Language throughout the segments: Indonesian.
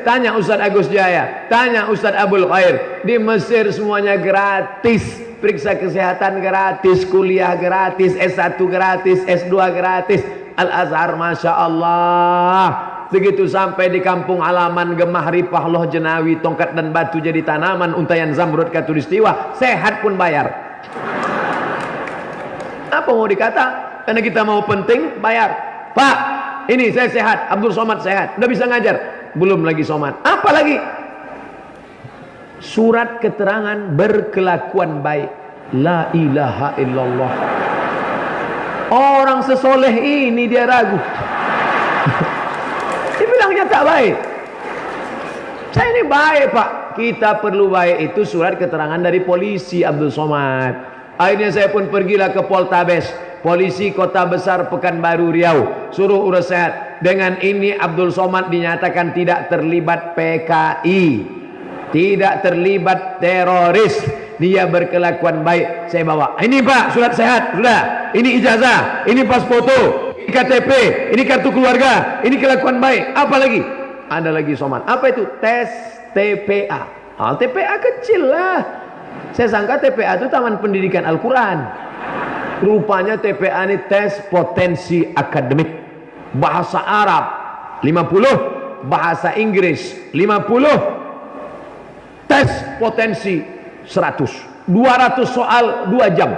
Tanya Ustadz Agus Jaya, tanya Ustadz Abdul Khair. Di Mesir semuanya gratis. Periksa kesehatan gratis, kuliah gratis, S1 gratis, S2 gratis. Al-Azhar Masya Allah. Begitu sampai di kampung halaman Gemah Ripah Loh Jenawi, tongkat dan batu jadi tanaman, untayan zamrud katulistiwa, sehat pun bayar. Apa mau dikata? Karena kita mau penting, bayar. Pak, ini saya sehat, Abdul Somad sehat, udah bisa ngajar. Belum lagi Somad, apa lagi? Surat keterangan berkelakuan baik. La ilaha illallah. Orang sesoleh ini dia ragu. Dibilangnya tak baik. Saya ini baik Pak. Kita perlu baik, itu surat keterangan dari polisi Abdul Somad. Akhirnya saya pun pergilah ke Poltabes, polisi kota besar Pekanbaru Riau, suruh urus sehat. Dengan ini Abdul Somad dinyatakan tidak terlibat PKI, tidak terlibat teroris, dia berkelakuan baik. Saya bawa, ini Pak surat sehat, sudah, ini ijazah, ini pas foto, ini KTP, ini kartu keluarga, ini kelakuan baik. Apa lagi? Ada lagi Somad. Apa itu? Tes TPA. TPA kecil lah. Saya sangka TPA itu Taman Pendidikan Al-Quran. Rupanya TPA ini tes potensi akademik. Bahasa Arab 50, bahasa Inggris 50, tes potensi 100. 200 soal 2 jam.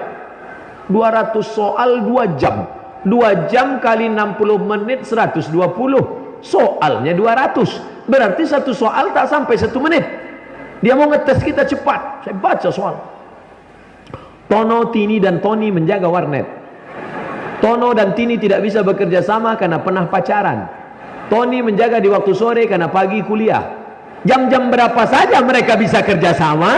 200 soal 2 jam. 2 jam kali 60 menit 120. Soalnya 200. Berarti satu soal tak sampai 1 menit. Dia mau ngetes kita cepat. Saya baca soal. Tono, Tini dan Tony menjaga warnet. Tono dan Tini tidak bisa bekerja sama karena pernah pacaran. Tony menjaga di waktu sore karena pagi kuliah. Jam-jam berapa saja mereka bisa kerja sama?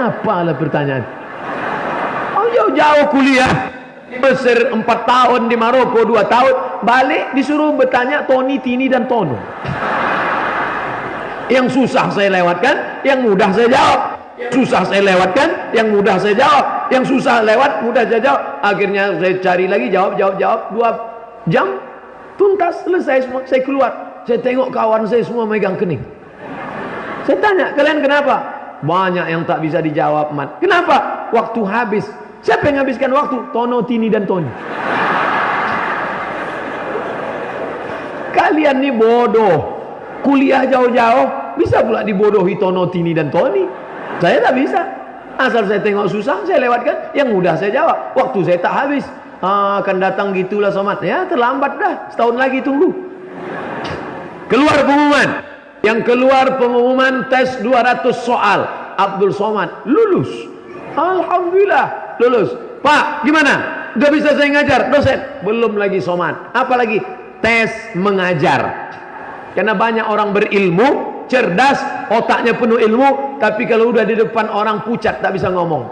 Apalah pertanyaan. Oh, jauh-jauh kuliah di Mesir 4 tahun, di Maroko 2 tahun, balik disuruh bertanya Tony, Tini dan Tono. Yang susah saya lewatkan, yang mudah saya jawab. Yang susah saya lewatkan, yang mudah saya jawab. Yang susah lewat, mudah saya jawab. Akhirnya saya cari lagi, jawab 2 jam, tuntas, selesai semua. Saya keluar, saya tengok kawan saya semua megang kening. Saya tanya, kalian kenapa? Banyak yang tak bisa dijawab, Mat. Kenapa? Waktu habis. Siapa yang habiskan waktu? Tono, Tini dan Tony. Kalian nih bodoh. Kuliah jauh-jauh, bisa pula dibodohi Tono, Tini dan Tony. Saya tak bisa. Asal saya tengok susah, saya lewatkan. Yang mudah saya jawab. Waktu saya tak habis. Akan datang gitulah Somad. Ya terlambat dah. Setahun lagi tunggu. Keluar pengumuman. Yang keluar pengumuman tes 200 soal. Abdul Somad lulus. Alhamdulillah lulus. Pak gimana? Udah bisa saya ngajar? Dosen? Belum lagi Somad. Apalagi? Tes mengajar. Karena banyak orang berilmu, cerdas, otaknya penuh ilmu, tapi kalau udah di depan orang pucat, tak bisa ngomong.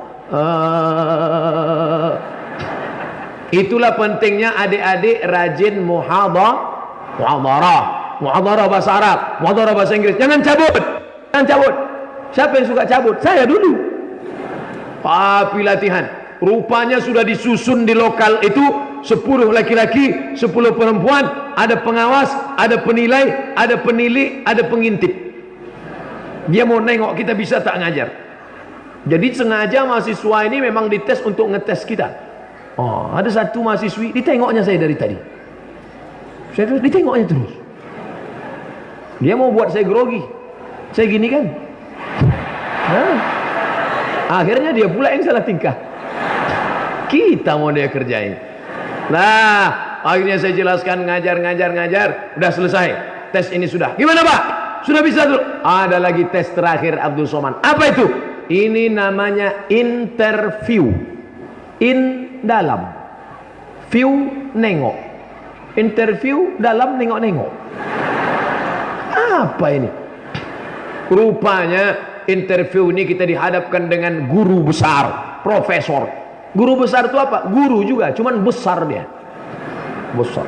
Itulah pentingnya adik-adik rajin muhadarah bahasa Arab, muhadarah bahasa Inggris. Jangan cabut, jangan cabut. Siapa yang suka cabut? Saya dulu. Tapi latihan. Rupanya sudah disusun di lokal itu 10 laki-laki, 10 perempuan, ada pengawas, ada penilai, ada penilai, ada pengintip. Dia mau nengok kita bisa tak ngajar. Jadi sengaja mahasiswa ini memang dites untuk ngetes kita. Oh, ada satu mahasiswi, ditengoknya saya dari tadi. Saya terus ditengoknya terus. Dia mau buat saya grogi. Saya gini kan. Akhirnya dia pula yang salah tingkah. Kita mau dia kerjain. Nah, akhirnya saya jelaskan ngajar. Udah selesai. Tes ini sudah. Gimana Pak? Sudah bisa tuh? Ada lagi tes terakhir Abdul Somad. Apa itu? Ini namanya interview. In dalam. View nengok. Interview dalam nengok-nengok. Apa ini? Rupanya interview ini kita dihadapkan dengan guru besar, profesor. Guru besar itu apa? Guru juga, cuman besar dia. Besar.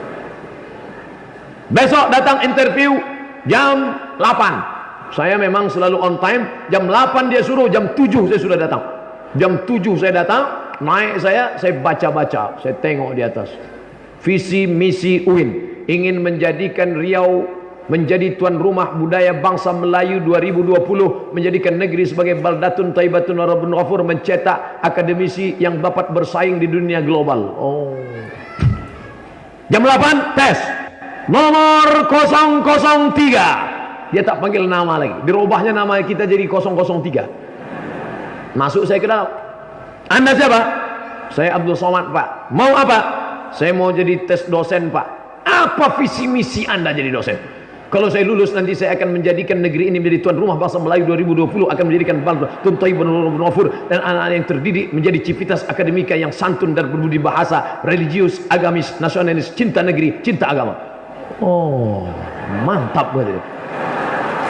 Besok datang interview jam 8. Saya memang selalu on time. Jam 8 dia suruh, jam 7 saya sudah datang. Jam 7 saya datang, naik saya baca-baca. Saya tengok di atas. Visi misi UIN. ingin menjadikan Riau menjadi tuan rumah budaya bangsa Melayu 2020, menjadikan negeri sebagai baldatun thayyibatun wa rabbun ghafur, mencetak akademisi yang dapat bersaing di dunia global. Oh. Jam 8 tes. Nomor 003. Dia tak panggil nama lagi. Dirubahnya nama kita jadi 003. Masuk saya ke dalam. Anda siapa? Saya Abdul Somad, Pak. Mau apa? Saya mau jadi tes dosen, Pak. Apa visi misi Anda jadi dosen? Kalau saya lulus nanti saya akan menjadikan negeri ini menjadi tuan rumah bangsa Melayu 2020, akan menjadikan baldatun thayyibatun wa rabbun ghafur, dan anak-anak yang terdidik menjadi civitas akademika yang santun dan berbudi bahasa, religius, agamis, nasionalis, cinta negeri, cinta agama. Oh, mantap betul.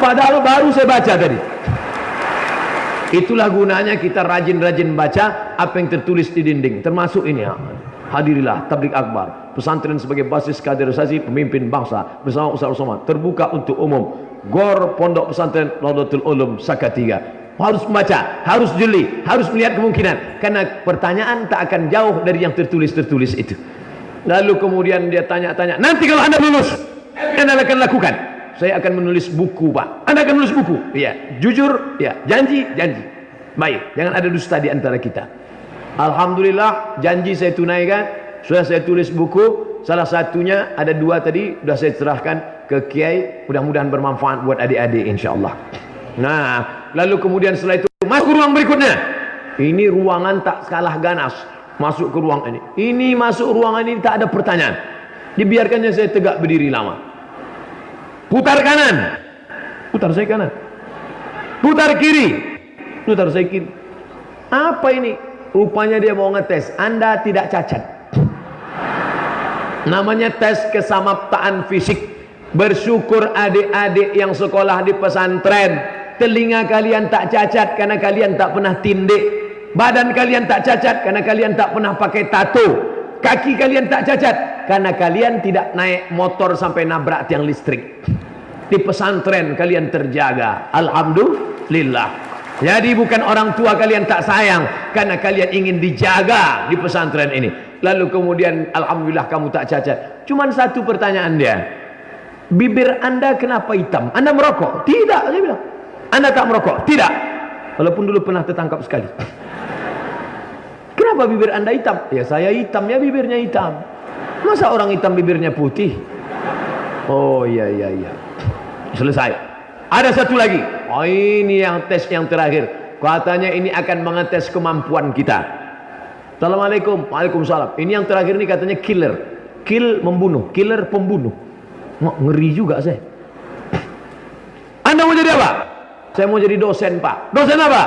Padahal baru saya baca tadi. Itulah gunanya kita rajin-rajin baca apa yang tertulis di dinding, termasuk ini ya. Hadirilah tabligh akbar, pesantren sebagai basis kaderisasi pemimpin bangsa bersama Ustaz Somad, terbuka untuk umum. Gor Pondok Pesantren Nahdlatul Ulum Salatiga. Harus membaca, harus jeli, harus melihat kemungkinan, karena pertanyaan tak akan jauh dari yang tertulis itu. Lalu kemudian dia tanya-tanya, nanti kalau Anda lulus, Anda akan lakukan. Saya akan menulis buku, Pak. Anda akan menulis buku? Iya. Jujur? Ya. Janji? Janji. Baik, jangan ada dusta di antara kita. Alhamdulillah, janji saya tunaikan. Sudah saya tulis buku. Salah satunya ada 2 tadi, sudah saya serahkan ke Kiai. Mudah-mudahan bermanfaat buat adik-adik insyaAllah. Nah, lalu kemudian setelah itu masuk ke ruang berikutnya. Ini ruangan tak kalah ganas. Masuk ke ruang ini. Ini masuk ruangan ini tak ada pertanyaan. Dibiarkannya saya tegak berdiri lama. Putar kanan. Putar saya kanan. Putar kiri. Putar saya kiri. Apa ini? Rupanya dia mau ngetes. Anda tidak cacat. Namanya tes kesamaptaan fisik. Bersyukur adik-adik yang sekolah di pesantren. Telinga kalian tak cacat karena kalian tak pernah tindik. Badan kalian tak cacat karena kalian tak pernah pakai tato. Kaki kalian tak cacat karena kalian tidak naik motor sampai nabrak tiang listrik. Di pesantren kalian terjaga. Alhamdulillah. Jadi bukan orang tua kalian tak sayang, karena kalian ingin dijaga di pesantren ini. Lalu kemudian alhamdulillah kamu tak cacat. Cuman satu pertanyaan dia. Bibir Anda kenapa hitam? Anda merokok? Tidak, saya bilang. Anda tak merokok? Tidak. Walaupun dulu pernah tertangkap sekali. Kenapa bibir Anda hitam? Ya saya hitam, ya bibirnya hitam. Masa orang hitam bibirnya putih? Oh iya. Selesai. Ada satu lagi. Oh ini yang tes yang terakhir. Katanya ini akan mengetes kemampuan kita. Assalamualaikum. Waalaikumsalam. Ini yang terakhir ini katanya killer. Kill membunuh. Killer pembunuh. Ngeri juga saya. Anda mau jadi apa? Saya mau jadi dosen, Pak. Dosen apa?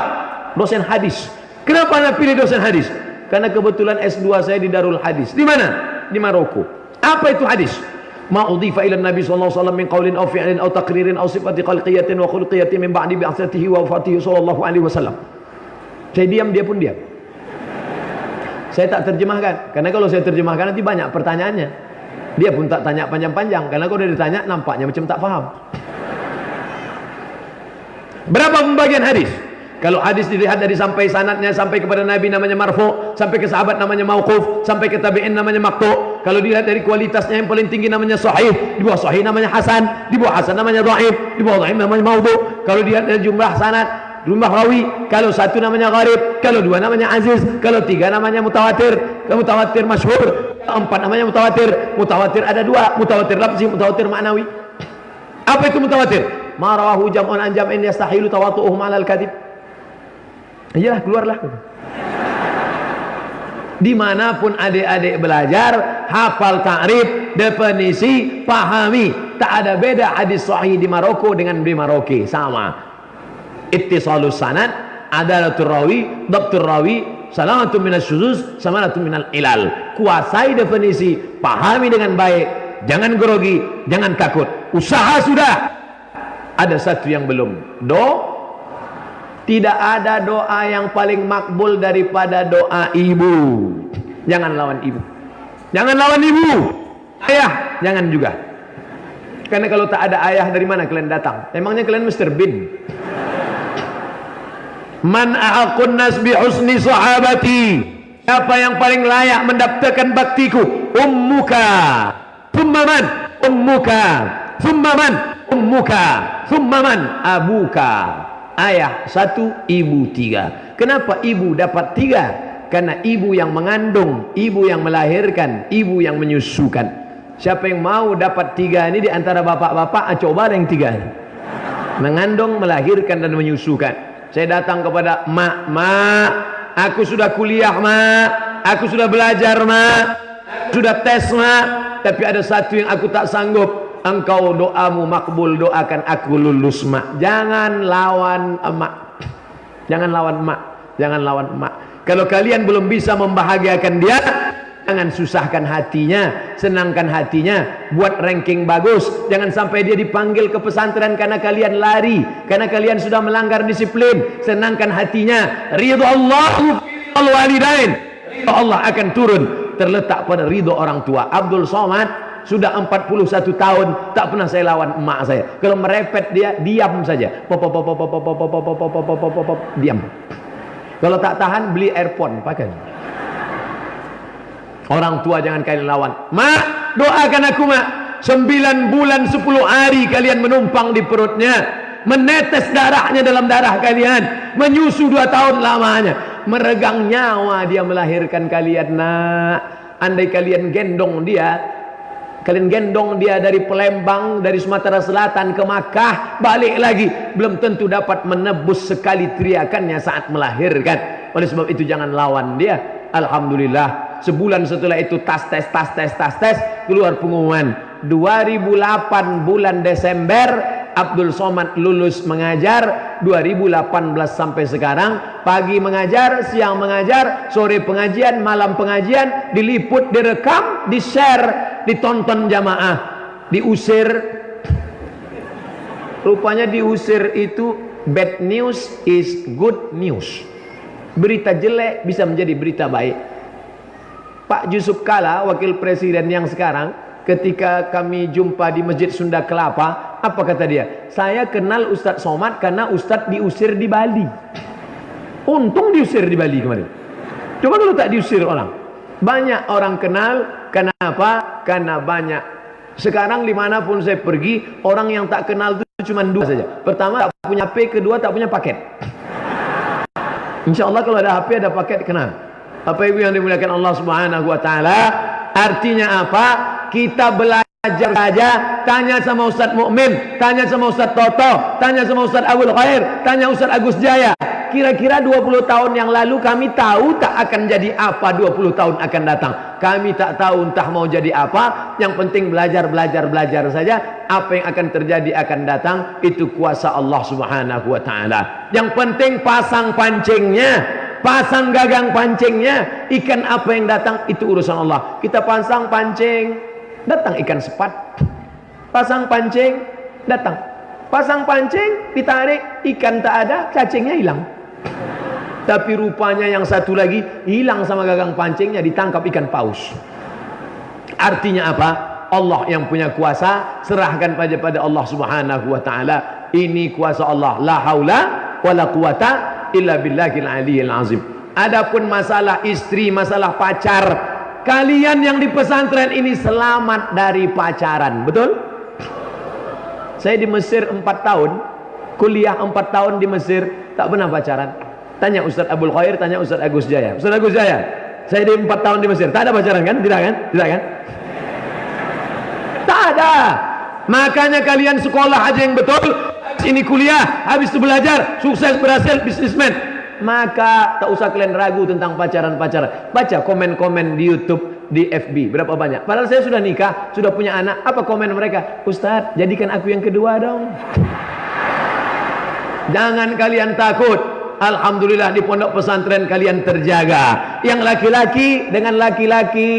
Dosen hadis. Kenapa Anda pilih dosen hadis? Karena kebetulan S2 saya di Darul Hadis. Di mana? Di Maroko. Apa itu hadis? Ma udhifa ila Nabi sallallahu alaihi wasallam min qaulin aw fi'lin aw taqririn aw sifati khalqiyatin wa khuluqiyatin min ba'di bi'atsatihi wa wafatihi sallallahu alaihi wasallam. Saya diam, dia pun diam. Saya tak terjemahkan, karena kalau saya terjemahkan nanti banyak pertanyaannya. Dia pun tak tanya panjang-panjang, karena kalau dia ditanya nampaknya macam tak faham. Berapa pembagian hadis? Kalau hadis dilihat dari sampai sanadnya sampai kepada Nabi namanya marfu, sampai ke sahabat namanya mauquf, sampai ke tabi'in namanya maqtu. Kalau dilihat dari kualitasnya yang paling tinggi namanya sahih, di bawah sahih namanya hasan, di bawah hasan namanya dhaif, di bawah dhaif namanya maudhu. Kalau dilihat dari jumlah sanad, jumlah rawi, kalau 1 namanya gharib, kalau 2 namanya aziz, kalau 3 namanya mutawatir, kalau mutawatir masyhur, 4 namanya mutawatir. Mutawatir ada 2, mutawatir lafzi, mutawatir maknawi. Apa itu mutawatir? Ma rawahu jam'un an jam'in yastahilu tawatu'uhum 'alal kadhib. Iyalah, keluarlah. Dimanapun adik-adik belajar, hafal ta'rif, definisi, pahami. Tak ada beda hadis sahih di Maroko dengan di Maroke, sama. Ittisalus sanad, adalatul rawi, dhabtur rawi, salamatun minas syuzuz, samanatun minal ilal. Kuasai definisi, pahami dengan baik, jangan grogi, jangan takut. Usaha sudah. Ada satu yang belum. Tidak ada doa yang paling makbul daripada doa ibu. Jangan lawan ibu. Jangan lawan ibu. Ayah, jangan juga. Karena kalau tak ada ayah, dari mana kalian datang? Emangnya kalian Mr. Bean? Man a'aqun nas bi husni sahabati. Siapa yang paling layak mendapatkan baktiku? Ummuka. Thumma man? ummuka, thumma man ummuka, thumma man abuka. Ayah satu, ibu tiga. Kenapa ibu dapat tiga? Karena ibu yang mengandung, ibu yang melahirkan, ibu yang menyusukan. Siapa yang mau dapat tiga ini di antara bapak-bapak, coba yang tiga ini. Mengandung, melahirkan dan menyusukan. Saya datang kepada mak, aku sudah kuliah mak, aku sudah belajar mak, sudah tes mak, tapi ada satu yang aku tak sanggup. Engkau doamu makbul, doakan aku lulus mak. Jangan lawan emak, jangan lawan emak, jangan lawan emak. Kalau kalian belum bisa membahagiakan dia, jangan susahkan hatinya, senangkan hatinya, buat ranking bagus. Jangan sampai dia dipanggil ke pesantren karena kalian lari, karena kalian sudah melanggar disiplin. Senangkan hatinya. Ridho Allah walidain, ridho Allah akan turun, terletak pada ridho orang tua. Abdul Somad sudah 41 tahun tak pernah saya lawan emak saya. Kalau merepet dia diam saja. Diam. Kalau tak tahan beli earphone pakai. Orang tua jangan kalian lawan. Mak, doakan aku mak. 9 bulan 10 hari kalian menumpang di perutnya, menetes darahnya dalam darah kalian, menyusu 2 tahun lamanya, meregang nyawa dia melahirkan kalian nak. Andai kalian gendong dia dari Palembang, dari Sumatera Selatan ke Makkah, balik lagi, belum tentu dapat menebus sekali teriakannya saat melahirkan. Oleh sebab itu jangan lawan dia. Alhamdulillah, sebulan setelah itu tas tes, keluar pengumuman 2008 bulan Desember Abdul Somad lulus mengajar. 2018 sampai sekarang, pagi mengajar, siang mengajar, sore pengajian, malam pengajian, diliput, direkam, di-share, ditonton jamaah. Diusir, rupanya diusir itu bad news is good news. Berita jelek bisa menjadi berita baik. Pak Yusuf Kala, wakil presiden yang sekarang, ketika kami jumpa di Masjid Sunda Kelapa, apa kata dia? Saya kenal Ustadz Somad karena Ustadz diusir di Bali. Untung diusir di Bali kemarin. Coba kalau tak diusir orang. Banyak orang kenal. Kenapa? Karena banyak. Sekarang dimanapun saya pergi, orang yang tak kenal itu cuma 2 saja. Pertama tak punya HP, kedua tak punya paket. Insya Allah kalau ada HP ada paket kenal. Bapak Ibu yang dimuliakan Allah Subhanahu wa taala, artinya apa? Kita belajar saja, tanya sama Ustadz Mukmin, tanya sama Ustadz Toto, tanya sama Ustadz Abdul Khair, tanya Ustadz Agus Jaya. Kira-kira 20 tahun yang lalu kami tahu tak akan jadi apa 20 tahun akan datang. Kami tak tahu entah mau jadi apa. Yang penting belajar saja. Apa yang akan terjadi akan datang, itu kuasa Allah Subhanahu wa taala. Yang penting pasang pancingnya, pasang gagang pancingnya. Ikan apa yang datang itu urusan Allah. Kita pasang pancing, datang ikan sepat. Pasang pancing, datang. Pasang pancing, ditarik, ikan tak ada, cacingnya hilang. Tapi rupanya yang satu lagi hilang sama gagang pancingnya, ditangkap ikan paus. Artinya apa? Allah yang punya kuasa, serahkan pada Allah Subhanahu wa taala. Ini kuasa Allah, la haula wala quwata illa billahil aliyil azim. Adapun masalah istri, masalah pacar, kalian yang di pesantren ini selamat dari pacaran, betul? Saya di Mesir 4 tahun, kuliah 4 tahun di Mesir, tak pernah pacaran. Tanya Ustadz Abdul Khair, tanya Ustadz Agus Jaya. Ustadz Agus Jaya, saya di 4 tahun di Mesir, tak ada pacaran kan? Tidak kan? Tidak kan? Tak ada. Makanya kalian sekolah aja yang betul, ini kuliah, habis itu belajar, sukses, berhasil, bisnismen. Maka tak usah kalian ragu tentang pacaran-pacaran. Baca komen-komen di YouTube, di FB, berapa banyak. Padahal saya sudah nikah, sudah punya anak. Apa komen mereka? Ustadz, jadikan aku yang kedua dong. Jangan kalian takut. Alhamdulillah di pondok pesantren kalian terjaga. Yang laki-laki dengan laki-laki,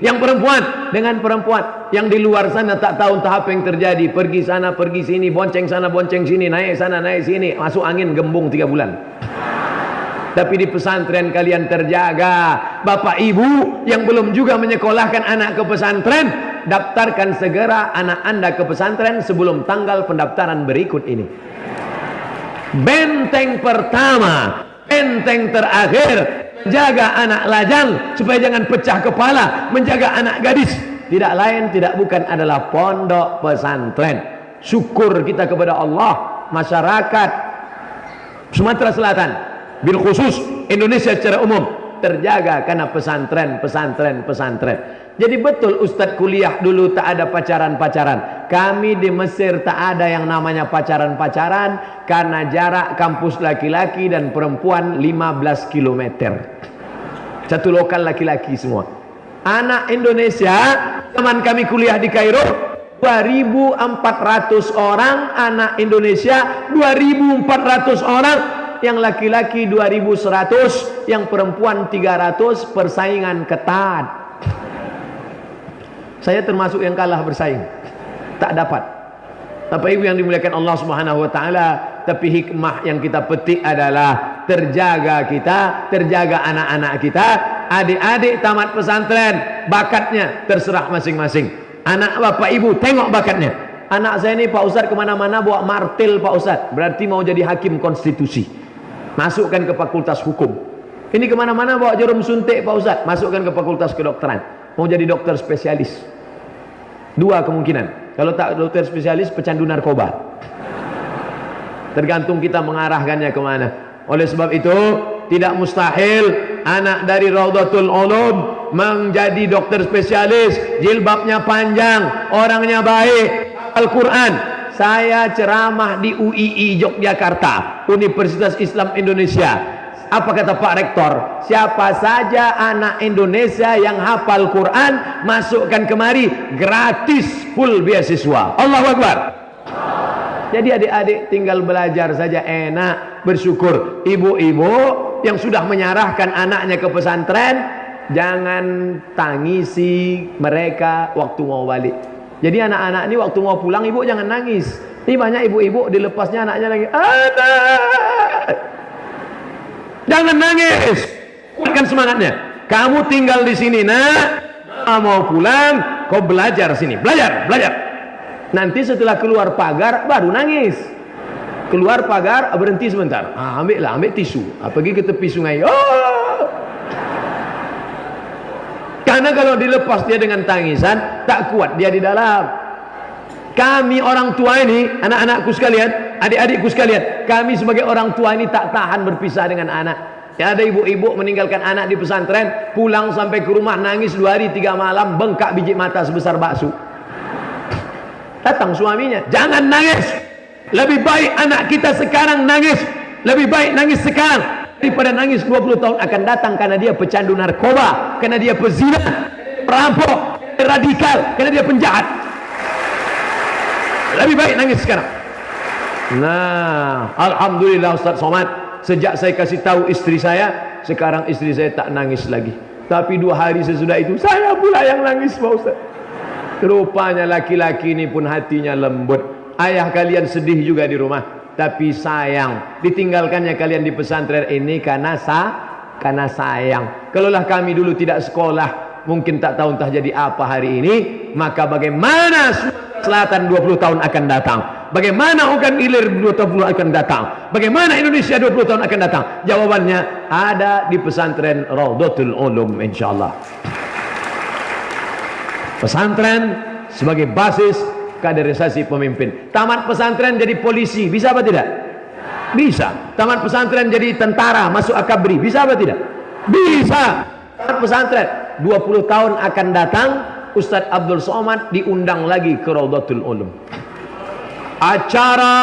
yang perempuan dengan perempuan. Yang di luar sana tak tahu entah apa yang terjadi. Pergi sana, pergi sini, bonceng sana, bonceng sini, naik sana, naik sini, masuk angin gembung 3 bulan. Tapi di pesantren kalian terjaga. Bapak ibu yang belum juga menyekolahkan anak ke pesantren, daftarkan segera anak anda ke pesantren sebelum tanggal pendaftaran berikut ini. Benteng pertama, benteng terakhir, menjaga anak lajang supaya jangan pecah kepala, menjaga anak gadis tidak lain tidak bukan adalah pondok pesantren. Syukur kita kepada Allah, masyarakat Sumatera Selatan, bil khusus Indonesia secara umum terjaga karena pesantren. Jadi betul Ustadz kuliah dulu tak ada pacaran-pacaran. Kami di Mesir tak ada yang namanya pacaran-pacaran karena jarak kampus laki-laki dan perempuan 15 km. Satu lokal laki-laki semua. Anak Indonesia, teman kami kuliah di Kairo, 2.400 orang anak Indonesia, 2.400 orang, yang laki-laki 2.100, yang perempuan 300, persaingan ketat. Saya termasuk yang kalah bersaing, tak dapat. Bapak Ibu yang dimuliakan Allah Subhanahu wa taala, tapi hikmah yang kita petik adalah terjaga kita, terjaga anak-anak kita, adik-adik tamat pesantren, bakatnya terserah masing-masing. Anak Bapak Ibu tengok bakatnya. Anak saya ini Pak Ustadz kemana-mana bawa martil Pak Ustadz, berarti mau jadi hakim konstitusi, masukkan ke fakultas hukum. Ini kemana-mana bawa jarum suntik Pak Ustadz, masukkan ke fakultas kedokteran, mau jadi dokter spesialis. Dua kemungkinan, kalau tak dokter spesialis pecandu narkoba. Tergantung kita mengarahkannya kemana. Oleh sebab itu tidak mustahil anak dari Raudhatul Ulum menjadi dokter spesialis, jilbabnya panjang, orangnya baik, Al-Quran. Saya ceramah di UII Yogyakarta, Universitas Islam Indonesia. Apa kata Pak Rektor? Siapa saja anak Indonesia yang hafal Quran, masukkan kemari, gratis, full beasiswa. Allahu Akbar. Jadi adik-adik tinggal belajar saja, enak, bersyukur. Ibu-ibu yang sudah menyerahkan anaknya ke pesantren, jangan tangisi mereka waktu mau balik. Jadi anak-anak ini waktu mau pulang, ibu jangan nangis. Ini banyak ibu-ibu dilepasnya anaknya lagi, anak, jangan nangis, kuatkan semangatnya. Kamu tinggal di sini nak, mau pulang, kau belajar sini, belajar. Nanti setelah keluar pagar baru nangis. Keluar pagar berhenti sebentar, ambil tisu, pergi ke tepi sungai. Karena kalau dilepas dia dengan tangisan, tak kuat dia di dalam. Kami orang tua ini, anak-anakku sekalian, adik-adikku sekalian, kami sebagai orang tua ini tak tahan berpisah dengan anak. Ya, ada ibu-ibu meninggalkan anak di pesantren, pulang sampai ke rumah nangis 2 hari 3 malam, bengkak biji mata sebesar bakso. Datang suaminya, jangan nangis, lebih baik anak kita sekarang nangis, lebih baik nangis sekarang daripada nangis 20 tahun akan datang, karena dia pecandu narkoba, karena dia pezina, perampok, radikal, karena dia penjahat. Lebih baik nangis sekarang. Nah, alhamdulillah Ustaz Somad, sejak saya kasih tahu istri saya, sekarang istri saya tak nangis lagi. Tapi 2 hari sesudah itu saya pula yang nangis Pak Ustaz. Rupanya laki-laki ini pun hatinya lembut. Ayah kalian sedih juga di rumah, tapi sayang ditinggalkannya kalian di pesantren ini karena sayang. Kalaulah kami dulu tidak sekolah, mungkin tak tahu entah jadi apa hari ini. Maka bagaimana Selatan 20 tahun akan datang? Bagaimana Ogan Ilir 20 tahun akan datang? Bagaimana Indonesia 20 tahun akan datang? Jawabannya ada di pesantren Raudhatul Ulum, insyaallah. Pesantren sebagai basis kaderisasi pemimpin. Tamat pesantren jadi polisi, bisa apa tidak? Bisa. Tamat pesantren jadi tentara, masuk akabri, bisa apa tidak? Bisa. Tamat pesantren 20 tahun akan datang, Ustadz Abdul Somad diundang lagi ke Raudhatul Ulum. Acara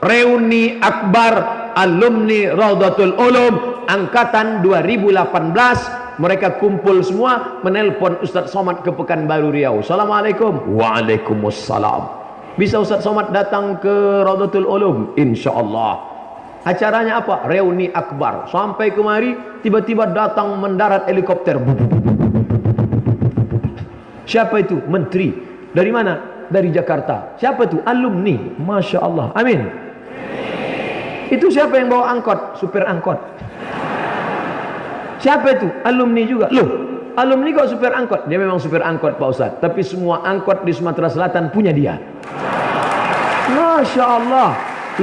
reuni akbar alumni Raudhatul Ulum angkatan 2018, mereka kumpul semua menelpon Ustadz Somad ke Pekanbaru Riau. Assalamualaikum. Waalaikumsalam. Bisa Ustadz Somad datang ke Raudhatul Ulum? Insyaallah. Acaranya apa? Reuni akbar. Sampai kemari tiba-tiba datang mendarat helikopter. Siapa itu? Menteri. Dari mana? Dari Jakarta. Siapa itu? Alumni. Masya Allah. Amin. Itu siapa yang bawa angkot? Supir angkot. Siapa itu? Alumni juga. Loh, alumni kok supir angkot? Dia memang supir angkot Pak Ustadz, tapi semua angkot di Sumatera Selatan punya dia. Masya Allah.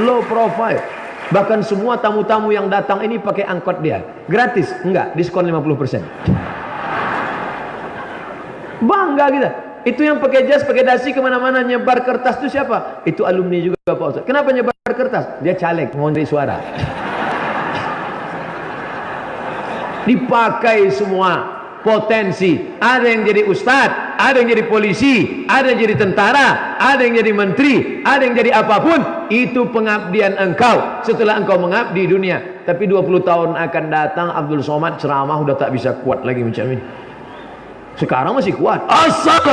Low profile. Bahkan semua tamu-tamu yang datang ini pakai angkot dia. Gratis? Enggak, diskon 50%. Bangga kita. Itu yang pakai jas, pakai dasi kemana-mana nyebar kertas itu siapa? Itu alumni juga Pak Ustaz. Kenapa nyebar kertas? Dia caleg, mau nyari suara. Dipakai semua potensi. Ada yang jadi ustadz, ada yang jadi polisi, ada yang jadi tentara, ada yang jadi menteri, ada yang jadi apapun. Itu pengabdian engkau setelah engkau mengabdi dunia. Tapi 20 tahun akan datang Abdul Somad ceramah udah tak bisa kuat lagi macam ini. Sekarang masih kuat. Asal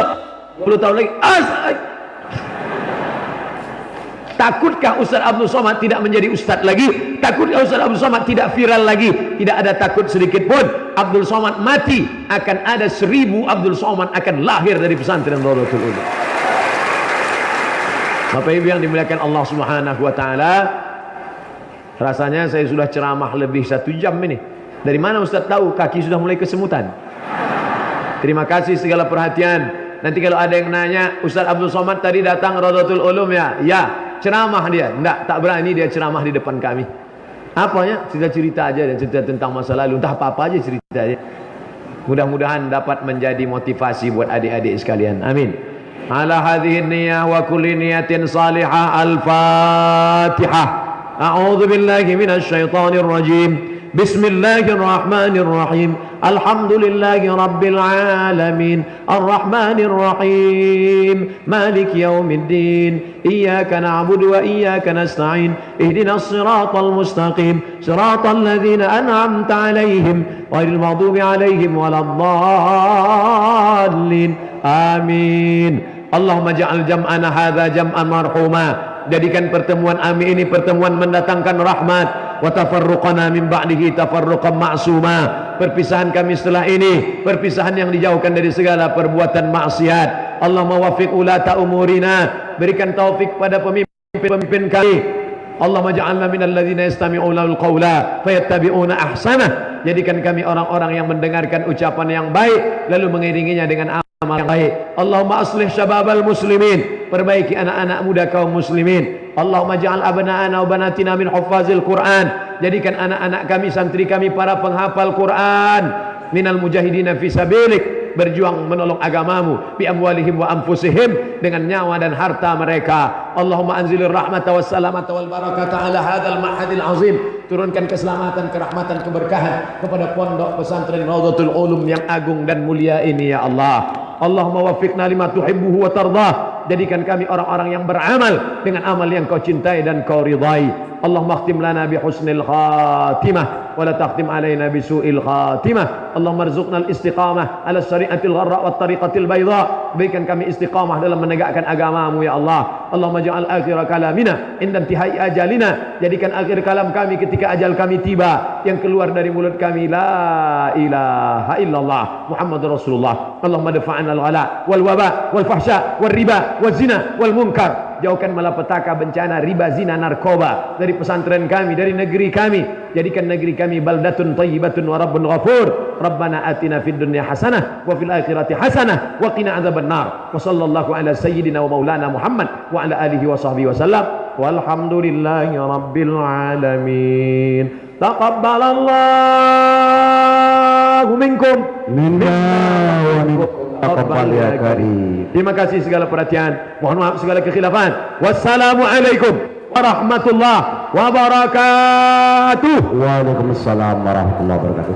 20 tahun lagi. Asal. Takutkah Ustaz Abdul Somad tidak menjadi ustaz lagi? Takutkah Ustaz Abdul Somad tidak viral lagi? Tidak ada takut sedikit pun. Abdul Somad mati, akan ada 1000 Abdul Somad akan lahir dari pesantren Rawdatul Ulum. Bapak Ibu yang dimuliakan Allah Subhanahu wa taala, rasanya saya sudah ceramah lebih 1 jam ini. Dari mana Ustaz tahu? Kaki sudah mulai kesemutan. Terima kasih segala perhatian. Nanti kalau ada yang nanya, Ustaz Abdul Somad tadi datang Rawdatul Ulum ya? Ya, ceramah dia. Enggak, tak berani dia ceramah di depan kami. Apanya? Cerita-cerita aja, dan cerita tentang masa lalu. Entah apa-apa aja cerita aja. Mudah-mudahan dapat menjadi motivasi buat adik-adik sekalian. Amin. Ala hadhihi niyyah wa kulli niyatin salihah. Al-Fatihah. A'udzu billahi minasy syaithanir rajim. Bismillahirrahmanirrahim. Alhamdulillahi rabbil alamin. Arrahmanir rahim. Malik yaumiddin. Iyyaka na'budu wa iyyaka nasta'in. Ihdinas siratal mustaqim. Siratal ladzina an'amta 'alaihim ghairil maghdubi 'alaihim waladdallin. Amin. Allahumma ja'al jam'ana hadza jam'an marhuma. Jadikan pertemuan kami ini pertemuan mendatangkan rahmat. Wa tafarruqana min ba'dihi tafarruqan ma'suma. Perpisahan kami setelah ini perpisahan yang dijauhkan dari segala perbuatan maksiat. Allahumma waffiq ulata umurina. Berikan taufik pada pemimpin kami. Allahumma ja'alna minal ladzina yastami'una al-qawla fayattabi'una ahsanah. Jadikan kami orang-orang yang mendengarkan ucapan yang baik lalu mengiringinya dengan amal yang baik. Allahumma aslih syababal muslimin. Perbaiki anak-anak muda kaum muslimin. Allahumma ja'al abna'ana wa banatina min huffazil Qur'an. Jadikan anak-anak kami, santri kami para penghafal Quran. Minal mujahidina fi sabilik, berjuang menolong agamamu, bi amwalihim wa anfusihim, dengan nyawa dan harta mereka. Allahumma anzilir rahmata was salamata wal barakata ala hadzal ma'hadil azim. Turunkan keselamatan, kerahmatan, keberkahan kepada pondok pesantren Rawdatul Ulum yang agung dan mulia ini ya Allah. Allahumma waffiqna lima tuhibbuhu wa tardah. Jadikan kami orang-orang yang beramal dengan amal yang kau cintai dan kau ridai. Allahumma khtim lana bi husnil khatimah wa la takhtim alaina bi su'il khatimah. Allahumma arzuqna al-istiqamah ala syari'atil gharra wa tariqatil bayda. Berikan kami istiqamah dalam menegakkan agamamu ya Allah. Allahumma ja'al akhir kalamina inda intihai ajalina. Jadikan akhir kalam kami ketika ajal kami tiba, yang keluar dari mulut kami la ilaha illallah Muhammadur Rasulullah. Allahumma dafa'na al-ghala wal waba wal fahsya wal riba wal zina wal munkar. Jauhkan malapetaka, bencana, riba, zina, narkoba dari pesantren kami, dari negeri kami. Jadikan negeri kami baldatun thayyibatun wa rabbun ghafur. Rabbana atina fid dunya hasanah wa fil akhirati hasanah wa qina adzabannar. Wa sallallahu ala sayyidina wa maulana Muhammad wa ala alihi wa sahbihi wasallam. Walhamdulillahi rabbil alamin. Taqabbalallahu minkum minna wa minkum. Terima kasih segala perhatian. Mohon maaf segala kekhilafan. Wassalamualaikum warahmatullahi wabarakatuh. Waalaikumsalam warahmatullahi wabarakatuh.